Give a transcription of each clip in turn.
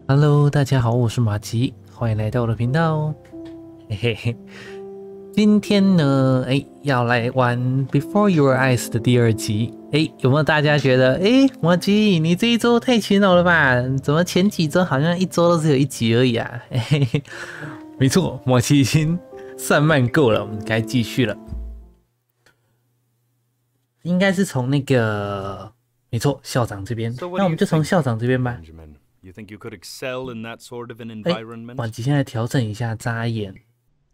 Hello，大家好，我是马吉，欢迎来到我的频道。嘿嘿嘿，今天呢，要来玩《Before Your Eyes》的第2集。有没有大家觉得，马吉，你这一周太勤劳了吧？怎么前几周好像一周都只有1集而已啊？嘿嘿，没错，马吉已经散漫够了，我们该继续了。应该是从那个，没错，校长这边。那我们就从校长这边吧。You think you could excel in that sort of an environment? 马吉现在调整一下眨眼，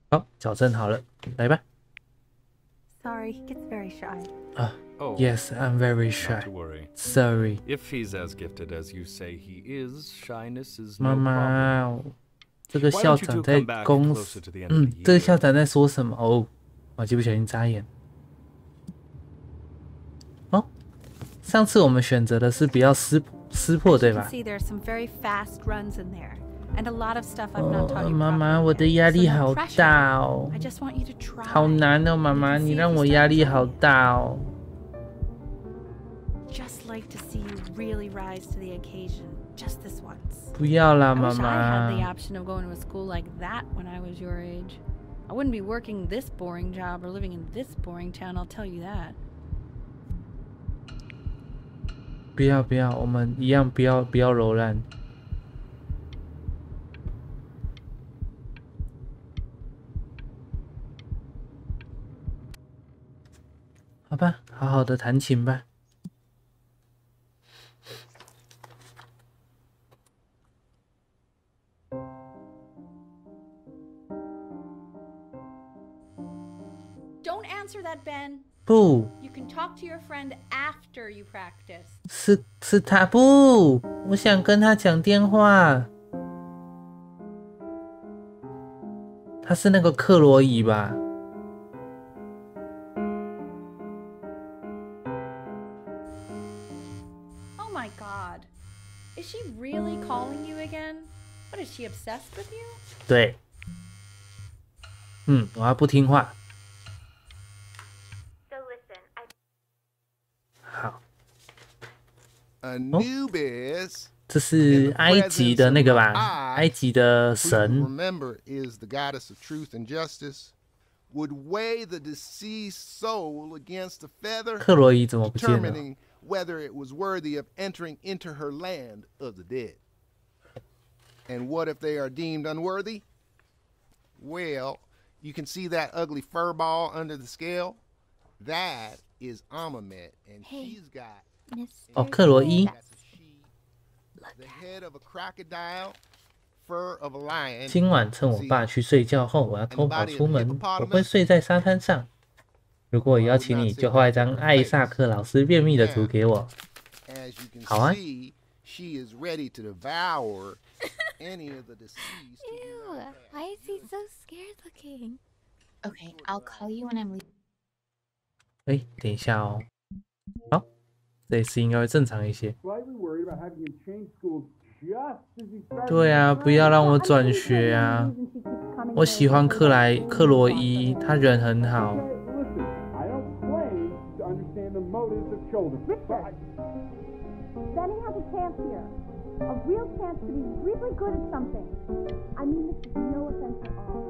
好，矫正好了，来吧。Sorry, he gets very shy. Oh, Yes, I'm very shy. not to worry. Sorry. If he's as gifted as you say he is, shyness is 妈 no 妈 problem. 这个校长在公司，这个校长在说什么？哦，马吉不小心眨眼。哦，上次我们选择的是不要撕破，对吧？妈妈，我的压力好大哦，好难哦，妈妈，你让我压力好大哦。不要啦，妈妈。I wouldn't be working this boring job or living in this boring town, I'll tell you that. 不要，我们一样不要柔软。好吧，好好的弹琴吧。Don't answer that, Ben. 不， You can talk to your friend after you practice. 是他不，我想跟他讲电话。他是那个克罗伊吧？Oh my God, is she really calling you again? What is she obsessed with you? 对，我要不听话。好，这是埃及的那个吧？埃及的神。克罗伊怎么不见了？ whether it was worthy of entering into her land of the dead. And what if they are deemed unworthy? Well, you can see that ugly fur ball under the scale? That is Amamet, and she's got 哦，克罗伊。 the head of a crocodile, fur of a lion. 今晚趁我爸去睡觉后，我要偷跑出门。我会睡在沙滩上。 如果我邀请你，就画一张艾萨克老师便秘的图给我。好啊。Ew, why is he so scared looking? Okay, I'll call you when I'm leaving. 等一下哦。好，这次应该会正常一些。对啊，不要让我转学啊！我喜欢克罗伊，他人很好。 Benny has a chance here. A real chance to be really good at something. I mean, this is no offense at all.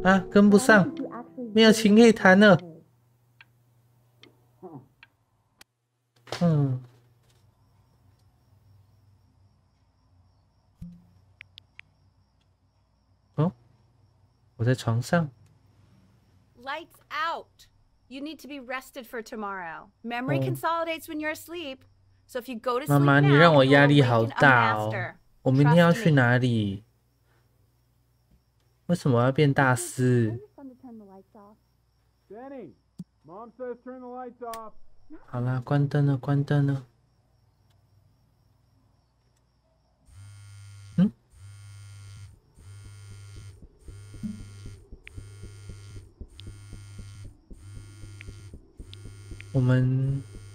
啊，跟不上，没有琴可以弹了。哦，我在床上。 Lights out. You need to be rested for tomorrow. Memory consolidates when you're asleep. So if you go to sleep now, 妈妈，你让我压力 you'll 好 awaken a 大哦！ master. 我明天要 Trust 去 me. 哪里？为什么要变大师？好啦，关灯了，关灯了。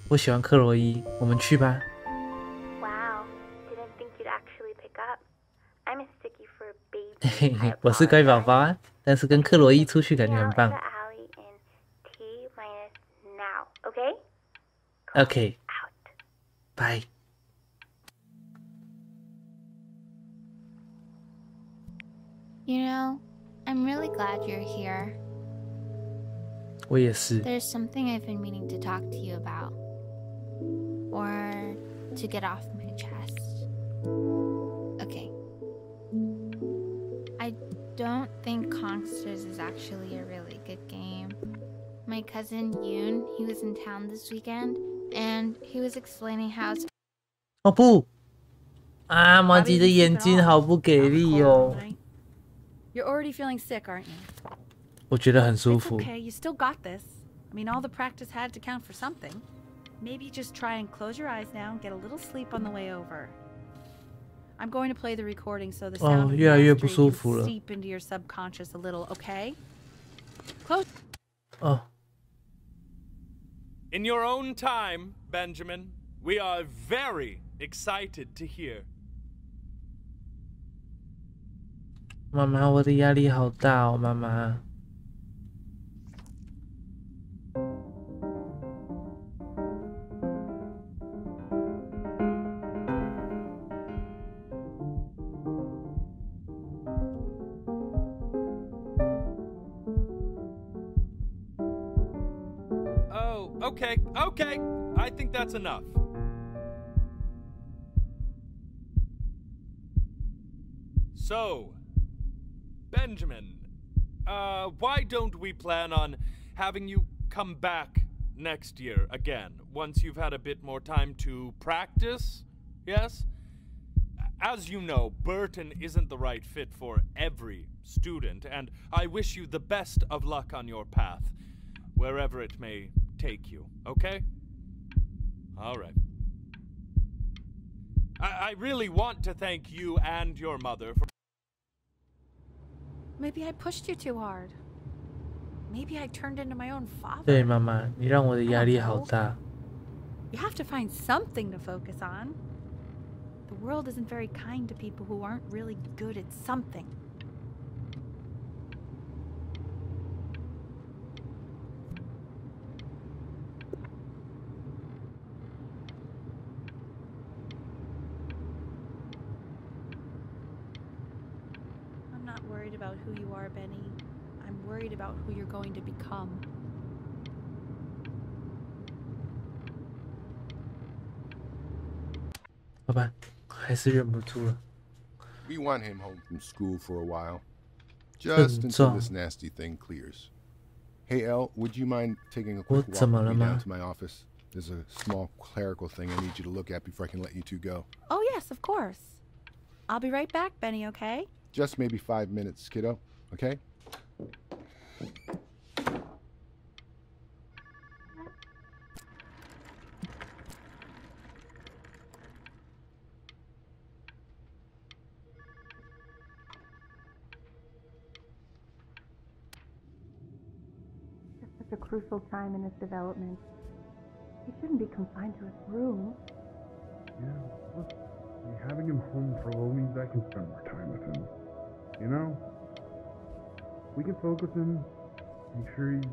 我喜欢克洛伊，我们去吧。 Wow, didn't think you'd actually pick up. I'm a sticky for a baby. 嘿嘿，我是乖宝宝啊，但是跟克洛伊出去感觉很棒。OK，拜。You know, I'm really glad you're here. 我也是。 There's something I've been meaning to talk to you about. Or to get off my chest. Okay. I don't think Kongsters is actually a really good game. My cousin Yoon, he was in town this weekend, and he was explaining how to... 哦不！啊，马吉的眼睛好不给力哦。 You're already feeling sick, aren't you? 我觉得很舒 It's 服。 okay, you still got this. I mean, all the practice had to count for something. Maybe just try and close your eyes now and get a little sleep on the way over. I'm going to play the recording so the sound of the 越来越 mastery 不舒 can 服了。 seep into your subconscious a little, okay? Close. 哦， In your own time, Benjamin, we are very excited to hear. 妈妈，我的压力好大哦，妈妈。 Oh, okay, okay. I think that's enough. So, Benjamin, why don't we plan on having you come back next year again, once you've had a bit more time to practice? Yes? As you know, Burton isn't the right fit for every student, and I wish you the best of luck on your path, wherever it may take you, okay? All right. I really want to thank you and your mother for... Maybe I pushed you too hard. Maybe I turned into my own father. 对，妈妈，你让我的压力好大。 You have to find something to focus on. The world isn't very kind to people who aren't really good at something. I'm not worried about who you are, Benny. I'm worried about who you're going to become. 好吧，还是忍不住了。 We want him home from school for a while. Just until this nasty thing clears. Hey, Elle, would you mind taking a quick walk with me down to my office? There's a small clerical thing I need you to look at before I can let you two go. Oh, yes, of course. I'll be right back, Benny, okay? Just maybe 5 minutes, kiddo, okay? It's such a crucial time in his development. He shouldn't be confined to his room. Yeah, look, having him home for a little means I can spend more time with him. You know? We can focus him, make sure he's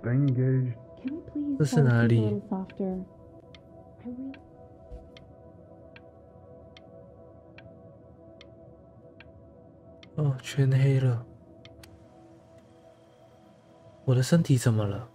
staying engaged. Can we please 这是 try to 哪 speak a 里？ little softer? I really... 哦，全黑了。我的身体怎么了？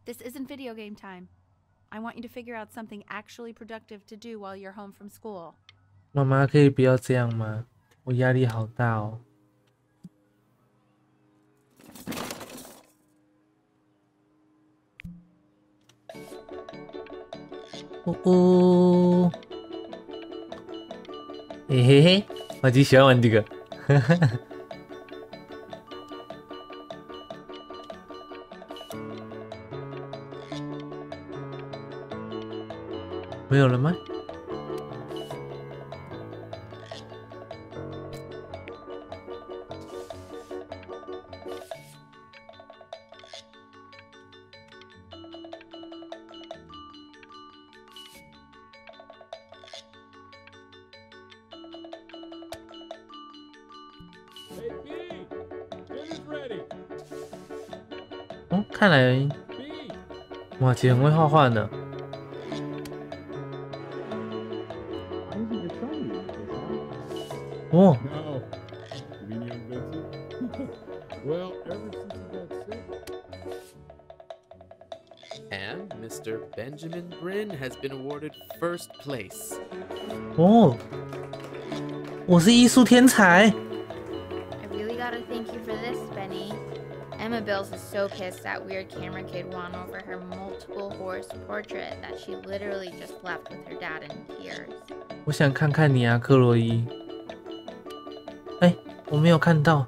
This isn't video game time. I want you to figure out something actually productive to do while you're home from school. 妈妈可以不要这样吗？我压力好大哦。哦哦，嘿嘿嘿，我就喜欢玩这个。没有了吗？哦，看来马吉很会画画呢。哦， Well, ever since he got sick. And Mr. Benjamin Bryn has been awarded first place. 哦，我是艺术天才。 I really gotta thank you for this, Benny. Emma Bills is so pissed that weird camera kid won over her multiple horse portrait that she literally just left with her dad in tears. 我想看看你啊，克洛伊。哎，我没有看到。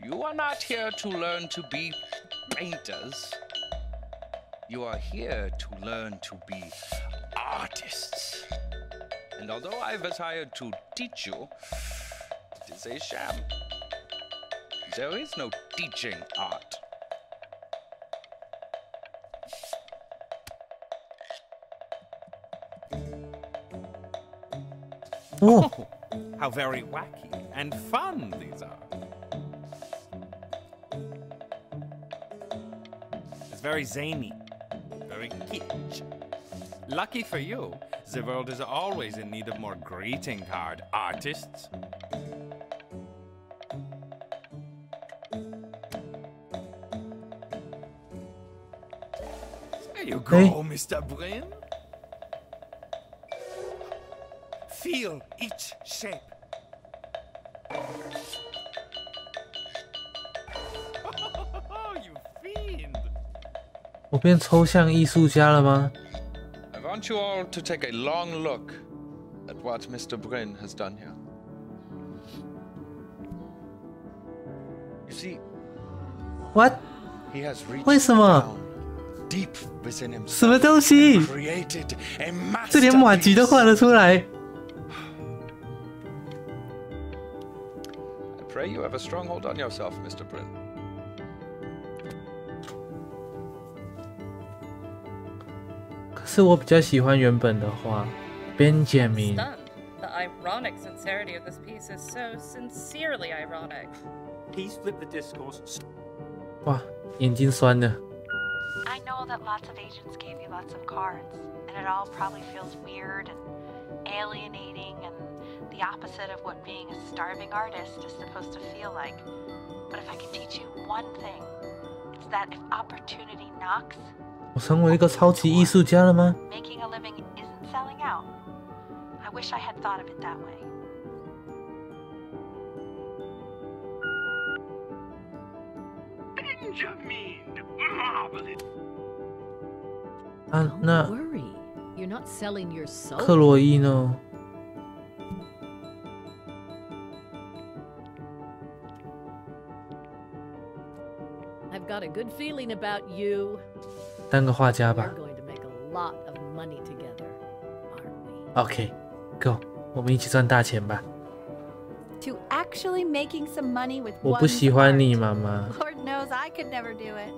You are not here to learn to be painters. You are here to learn to be artists. And although I was hired to teach you, it is a sham. There is no teaching art. Oh, how very wacky and fun these are. It's very zany, very kitsch. Lucky for you, the world is always in need of more greeting card artists. There you go, Hey. Mr. Bryn. Feel each shape. You fiend! 我变抽象艺术家了吗？ I want you all to take a long look at what Mr. Bryn has done here. You see, What？ he has reached 为什么？ down deep within 什么 himself 东西？ created a 这连马吉都画 masterpiece. 得出来。 I pray you have a strong hold on yourself, Mr. Bryn. 可是我比较喜欢原本的画 ，Benjamin。 Stunned. The ironic sincerity of this piece is so sincerely ironic. He's flipped the discourse. 哇，眼睛酸了。 I know that lots of agents gave you lots of cards, and it all probably feels weird and alienating and the opposite of what being a starving artist is supposed to feel like. But if I can teach you one thing, it's that if opportunity knocks, 我成为一个超级艺术家了吗？ making a living isn't selling out. I wish I had thought of it that way. Benjamin! Marvelous! 啊，那 worry. You're not selling your soul. 克洛伊呢？ I've got a good feeling about you. 当个画家 We're 吧。 going to make a lot of money together, aren't we? OK，Go，、我们一起赚大钱吧。 To actually making some money with 我不 one's 喜欢 art. 你，妈妈。 Lord knows I could never do it.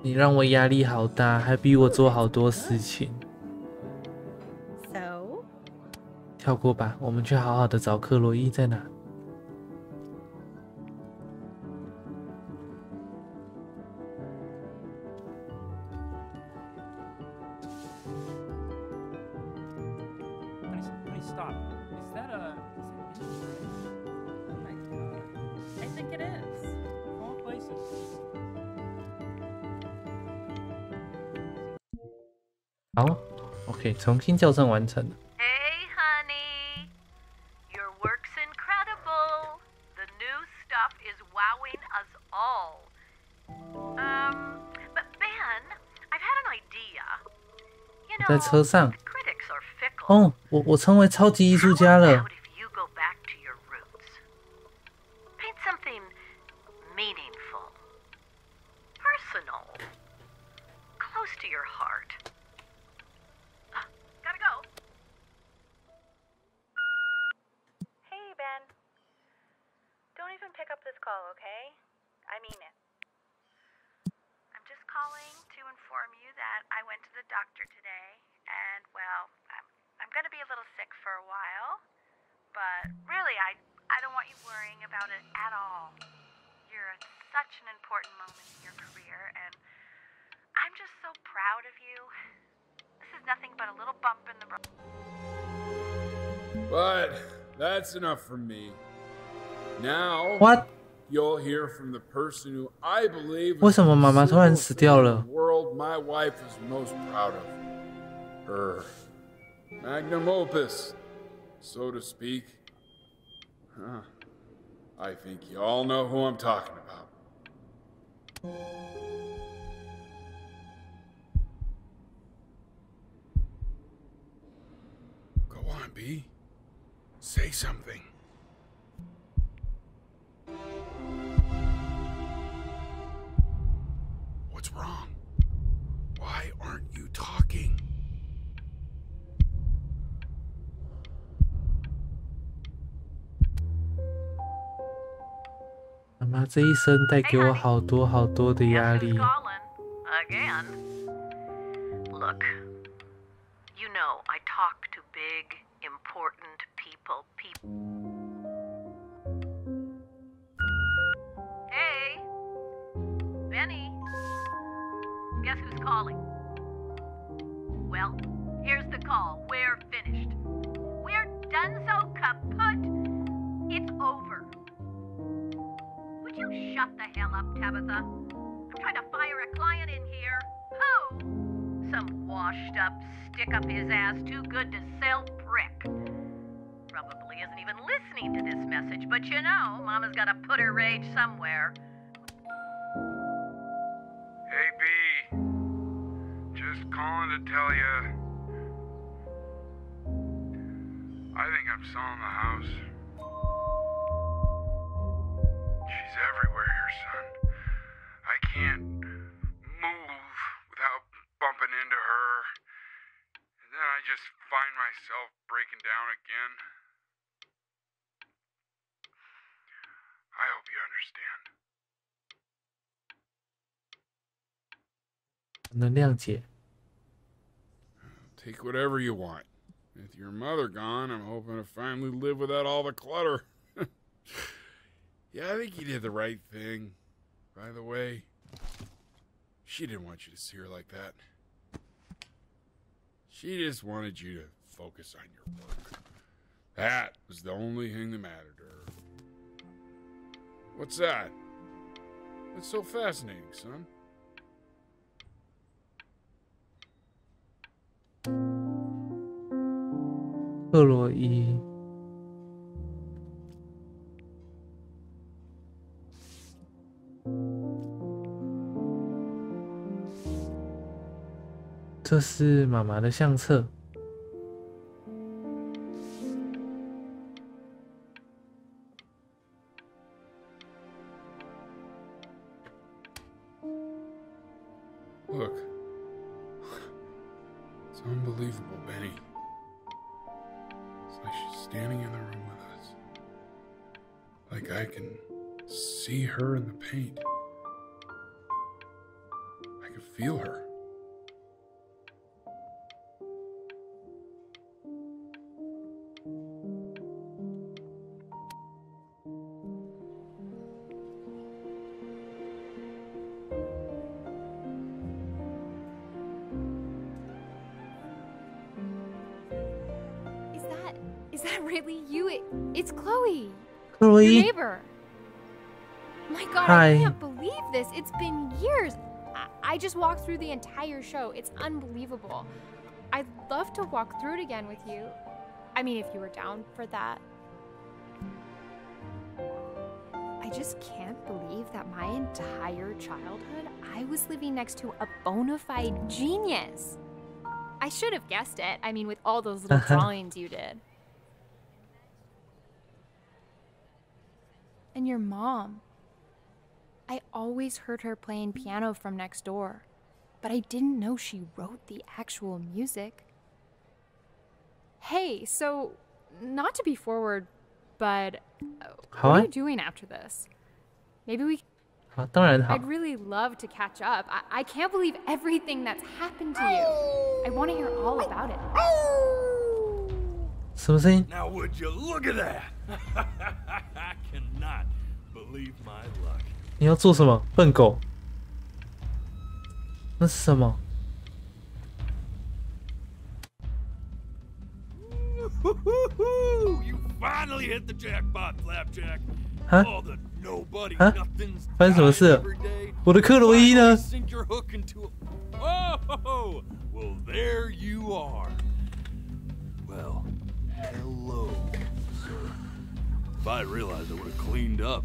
你让我压力好大，还逼我做好多事情。 So, 跳过吧，我们去好好的找克洛伊在哪。 Honey, stop. Is that a... Oh my god. I think it is. Of all places. 好 ，OK， 重新校正完成了。 Hey, honey. Your work's incredible. The new stuff is wowing us all. But Ben, I've had an idea. You 在 know, 车上。 critics are fickle. 哦，我成为超级艺术家 How 了 about。if you go back to your roots? Paint something meaningful, personal, close to your heart. Gotta go. call, okay? I mean it. I'm just calling to inform you that I went to the doctor today, and, well, I'm going to be a little sick for a while, but really, I don't want you worrying about it at all. You're at such an important moment in your career, and I'm just so proud of you. This is nothing but a little bump in the road. But that's enough from me. Now, What? you'll hear from the person who I believe is 为什么妈妈突然死掉了？ the world my wife is most proud of. Her magnum opus, so to speak. Huh. I think you all know who I'm talking about. Go on, B. Say something. What's wrong? Why aren't you talking? 妈妈这一生带给我好多好多的压力。 Again. Look, you know I talk to big, important people. Hey, Benny. Guess who's calling? Well, here's the call. We're finished. We're done so kaput. It's over. Would you shut the hell up, Tabitha? I'm trying to fire a client in here. Who? Some washed-up, stick-up-his-ass, too-good-to-sell prick. Probably isn't even listening to this message, but you know, Mama's got to put her rage somewhere. Hey, B. Just calling to tell you. I think I'm selling the house. She's everywhere here, son. I can't move without bumping into her. And then I just find myself breaking down again. I hope you understand. 能谅解。 Take whatever you want. With your mother gone, I'm hoping to finally live without all the clutter. Yeah, I think you did the right thing. By the way, she didn't want you to see her like that. She just wanted you to focus on your work. That was the only thing that mattered to her. What's that? That's so fascinating, son. 克洛伊，这是妈妈的相册。Look. It's unbelievable, Benny. It's like she's standing in the room with us. Like I can see her in the paint. I can feel her. Is that really you? It's Chloe. 克洛 Your 伊， neighbor. My God, Hi. I can't believe this. It's been years. I just walked through the entire show. It's unbelievable. I'd love to walk through it again with you. I mean, if you were down for that. I just can't believe that my entire childhood, I was living next to a bona fide genius. I should have guessed it. I mean, with all those little drawings you did. And your mom. I always heard her playing piano from next door, but I didn't know she wrote the actual music. Hey, so, not to be forward, but what are you doing after this? Maybe we. 好，当然好。 I'd really love to catch up. I can't believe everything that's happened to you. I want to hear all about it. 什么声音？ Now would you look at that? I cannot believe my luck. 你要做什么？笨狗？那是什么？ You finally hit the jackpot, Flapjack. 哈？ All the nobody 啊？ nothings 发生什么事了？ every day. 我的克洛伊呢？ Sink your hook into a... Oh, well, there you are. Well, hello, sir. If I realized I would have cleaned up.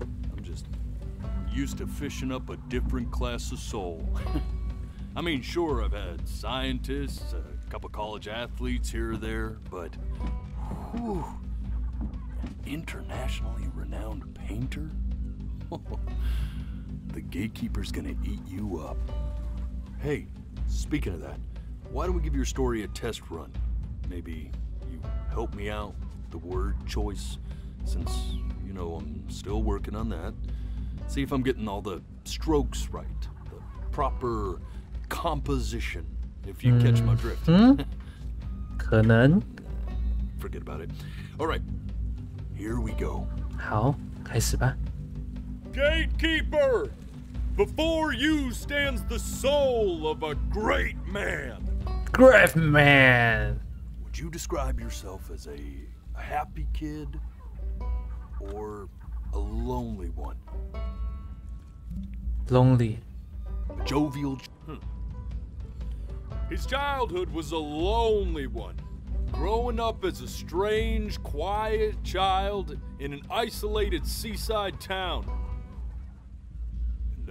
I'm just used to fishing up a different class of soul. I mean, sure, I've had scientists, a couple college athletes here or there, but whew, an internationally renowned painter? The gatekeeper's gonna eat you up. Hey, speaking of that, why don't we give your story a test run? Maybe you help me out with the word choice, since, you know, I'm still working on that. See if I'm getting all the strokes right, the proper composition, if you catch my drift. 可能。 Forget about it. All right, here we go. 好，开始吧。 Gatekeeper! Before you stands the soul of a great man. Great man. Would you describe yourself as a happy kid or a lonely one? Lonely. A jovial. His childhood was a lonely one. Growing up as a strange, quiet child in an isolated seaside town. And,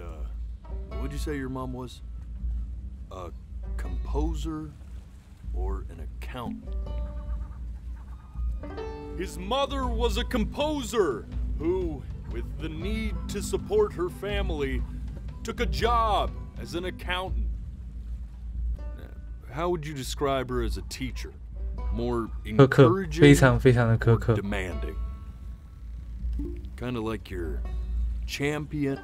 what'd you say your mom was? A composer or an accountant? His mother was a composer who, with the need to support her family, took a job as an accountant. How would you describe her as a teacher? More 苛刻， encouraging 非常非常的苛 or 刻。 demanding? Kind of like your champion.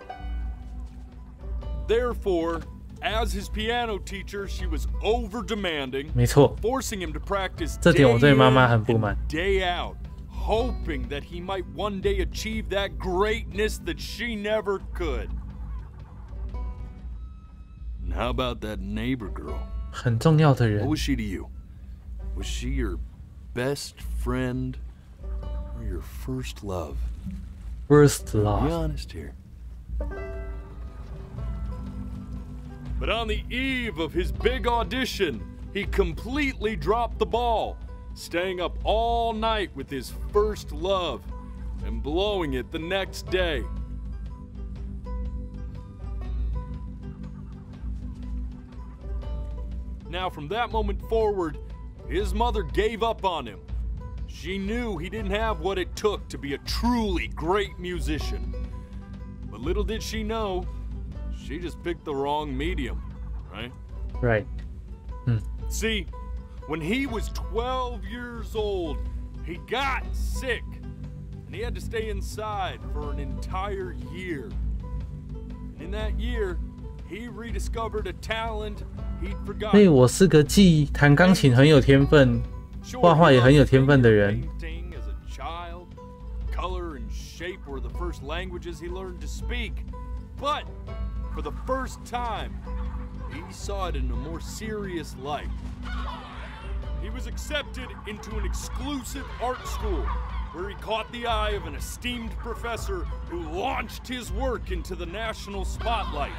Therefore, as his piano teacher, she was over demanding, 没错， forcing him to practice 这 day 点我对妈 in 妈很不满。 and day out, hoping that he might one day achieve that greatness that she never could. And how about that neighbor girl? 很重要的人 What was she to you? Was she your best friend or your first love? First Be love. honest here. But on the eve of his big audition, he completely dropped the ball, staying up all night with his first love and blowing it the next day. Now, from that moment forward, his mother gave up on him. She knew he didn't have what it took to be a truly great musician. But little did she know, she just picked the wrong medium, right? Right. See, when he was 12 years old, he got sick, and he had to stay inside for an entire year. And in that year, he rediscovered a talent he'd 所以 forgotten. 我是个既弹钢琴很有天分， Sure, 画画 he 也很有 loved 天分的 singing 人 and。painting as a child. Color and shape were the first languages he learned to speak. But for the first time, he saw it in a more serious light. He was accepted into an exclusive art school where he caught the eye of an esteemed professor who launched his work into the national spotlight.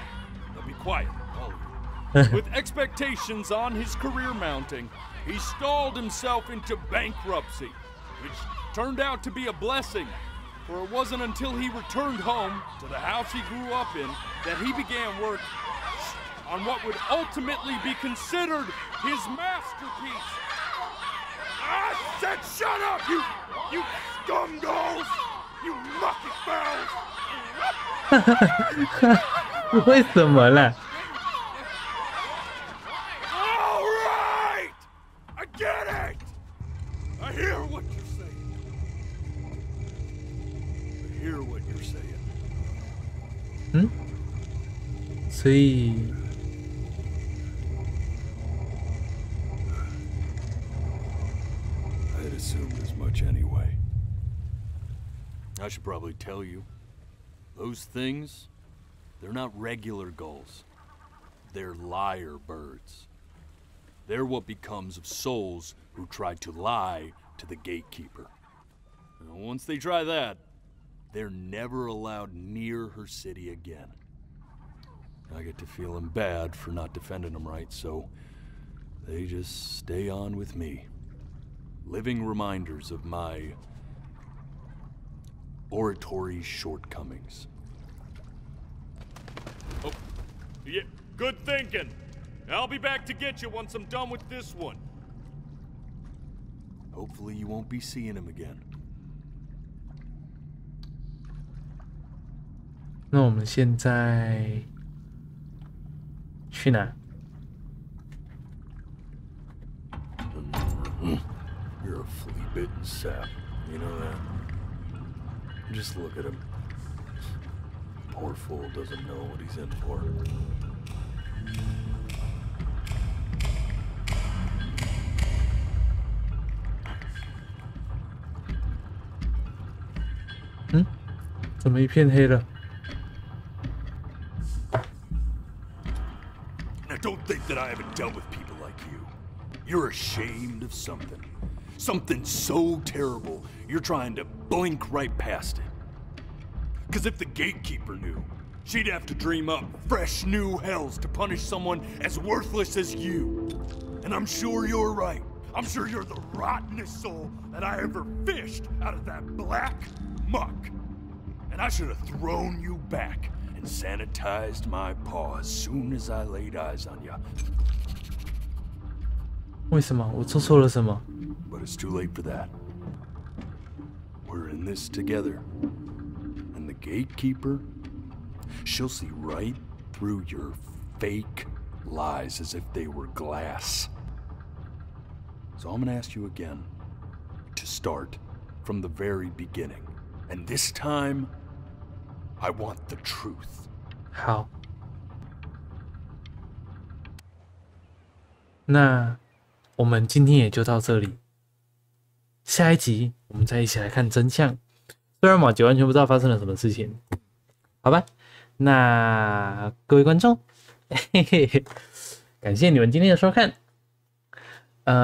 Now be quiet, all of you. With expectations on his career mounting, he stalled himself into bankruptcy, which turned out to be a blessing, for it wasn't until he returned home to the house he grew up in that he began work on what would ultimately be considered his masterpiece. I said shut up, you scumballs! You mucky fowls! 为什么啦？ All right! I get it! I hear what you're saying. I hear what you're saying. 嗯，所以。 I had assumed as much anyway. I should probably tell you, those things, they're not regular gulls. They're lyre birds. They're what becomes of souls who tried to lie to the gatekeeper. And once they try that, they're never allowed near her city again. I get to feeling bad for not defending them right, so they just stay on with me. Living reminders of my oratory shortcomings. Oh, yeah, good thinking. I'll be back to get you once I'm done with this one. Hopefully you won't be seeing him again. 那我们现在去哪？ You're a flea-bitten sap. You know that? Just look at him. Poor fool doesn't know what he's in for. Hmm? 怎么一片黑了？ Now don't think that I haven't dealt with people like you. You're ashamed of something. Something so terrible, you're trying to blink right past it. Because if the gatekeeper knew, she'd have to dream up fresh new hells to punish someone as worthless as you. And I'm sure you're right. I'm sure you're the rottenest soul that I ever fished out of that black muck. And I should have thrown you back and sanitized my paw as soon as I laid eyes on you. 为什么？我做错了什么？ But it's too late for that. We're in this together. And the gatekeeper, she'll see right through your fake lies as if they were glass. So I'm gonna ask you again to start from the very beginning. And this time, I want the truth. 好。那我们今天也就到这里。下一集我们再一起来看真相。虽然马吉完全不知道发生了什么事情，好吧？那各位观众，嘿嘿嘿，感谢你们今天的收看。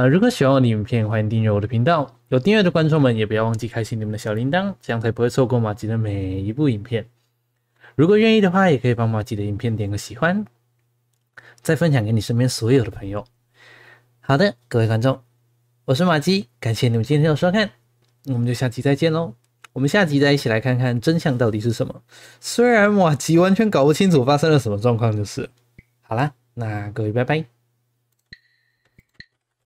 如果喜欢我的影片，欢迎订阅我的频道。有订阅的观众们也不要忘记开启你们的小铃铛，这样才不会错过马吉的每一部影片。如果愿意的话，也可以帮马吉的影片点个喜欢，再分享给你身边所有的朋友。好的，各位观众，我是马吉，感谢你们今天的收看，我们就下期再见喽。我们下集再一起来看看真相到底是什么。虽然马吉完全搞不清楚发生了什么状况，就是。好啦，那各位拜拜。